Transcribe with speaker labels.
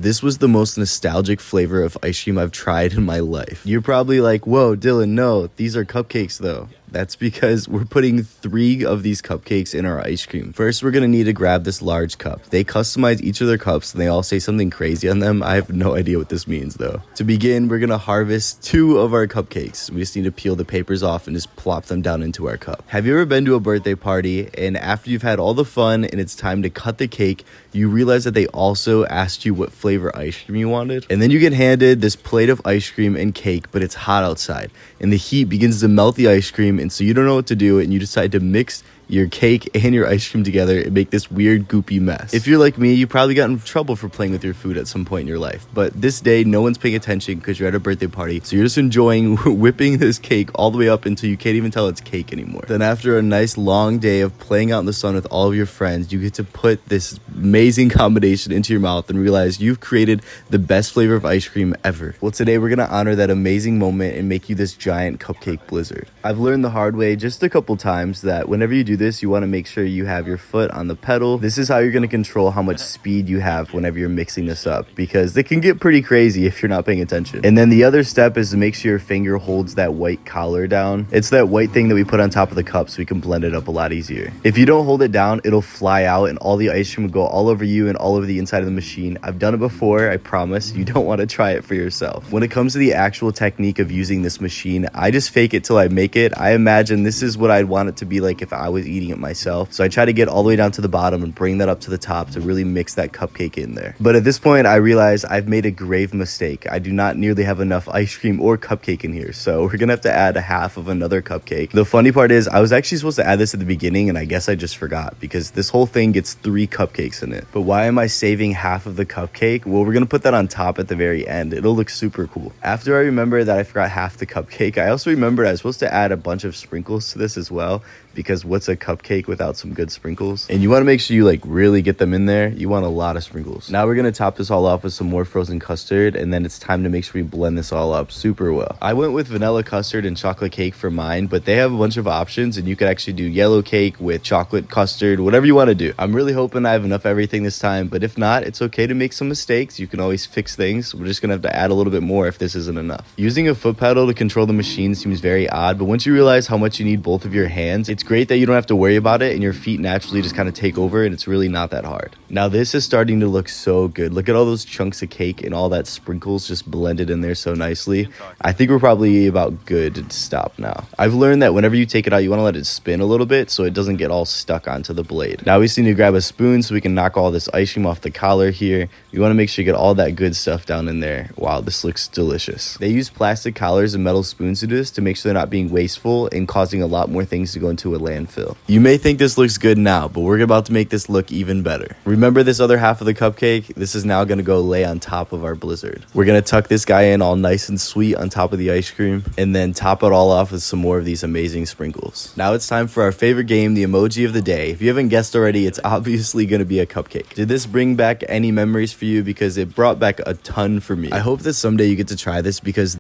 Speaker 1: This was the most nostalgic flavor of ice cream I've tried in my life. You're probably like, whoa, Dylan, no, these are cupcakes though. That's because we're putting 3 of these cupcakes in our ice cream. First, we're gonna need to grab this large cup. They customize each of their cups and they all say something crazy on them. I have no idea what this means though. To begin, we're gonna harvest 2 of our cupcakes. We just need to peel the papers off and just plop them down into our cup. Have you ever been to a birthday party and after you've had all the fun and it's time to cut the cake, you realize that they also asked you what flavor ice cream you wanted? And then you get handed this plate of ice cream and cake, but it's hot outside and the heat begins to melt the ice cream, and so you don't know what to do and you decide to mix your cake and your ice cream together and make this weird goopy mess. If you're like me, you probably got in trouble for playing with your food at some point in your life, but this day no one's paying attention because you're at a birthday party, so you're just enjoying whipping this cake all the way up until you can't even tell it's cake anymore. Then after a nice long day of playing out in the sun with all of your friends, you get to put this amazing combination into your mouth and realize you've created the best flavor of ice cream ever. Well, today we're gonna honor that amazing moment and make you this giant cupcake blizzard. I've learned the hard way just a couple times that whenever you do this, you want to make sure you have your foot on the pedal. This is how you're going to control how much speed you have whenever you're mixing this up, because it can get pretty crazy if you're not paying attention. And then the other step is to make sure your finger holds that white collar down. It's that white thing that we put on top of the cup so we can blend it up a lot easier. If you don't hold it down, it'll fly out and all the ice cream will go all over you and all over the inside of the machine. I've done it before, I promise. You don't want to try it for yourself. When it comes to the actual technique of using this machine, I just fake it till I make it. I imagine this is what I'd want it to be like if I was eating it myself. So I try to get all the way down to the bottom and bring that up to the top to really mix that cupcake in there. But at this point, I realize I've made a grave mistake. I do not nearly have enough ice cream or cupcake in here, so we're gonna have to add a half of another cupcake. The funny part is I was actually supposed to add this at the beginning and I guess I just forgot because this whole thing gets 3 cupcakes in it. But why am I saving half of the cupcake? Well, we're gonna put that on top at the very end. It'll look super cool. After I remember that I forgot half the cupcake, I also remembered I was supposed to add a bunch of sprinkles to this as well, because what's a cupcake without some good sprinkles? And you want to make sure you like really get them in there. You want a lot of sprinkles. Now we're going to top this all off with some more frozen custard, and then it's time to make sure we blend this all up super well. I went with vanilla custard and chocolate cake for mine, but they have a bunch of options and you could actually do yellow cake with chocolate custard, whatever you want to do. I'm really hoping I have enough everything this time, but if not, it's okay to make some mistakes. You can always fix things. We're just going to have to add a little bit more if this isn't enough. Using a foot pedal to control the machine seems very odd, but once you realize how much you need both of your hands, it's great that you don't have to worry about it and your feet naturally just kind of take over and it's really not that hard. Now this is starting to look so good. Look at all those chunks of cake and all that sprinkles just blended in there so nicely. I think we're probably about good to stop now. I've learned that whenever you take it out, you want to let it spin a little bit so it doesn't get all stuck onto the blade. Now we just need to grab a spoon so we can knock all this ice cream off the collar here. You want to make sure you get all that good stuff down in there. Wow, this looks delicious. They use plastic collars and metal spoons to do this to make sure they're not being wasteful and causing a lot more things to go into a landfill. You may think this looks good now, but we're about to make this look even better. Remember this other half of the cupcake? This is now going to go lay on top of our blizzard. We're going to tuck this guy in all nice and sweet on top of the ice cream and then top it all off with some more of these amazing sprinkles. Now it's time for our favorite game, the emoji of the day. If you haven't guessed already, it's obviously going to be a cupcake. Did this bring back any memories for you? Because it brought back a ton for me. I hope that someday you get to try this because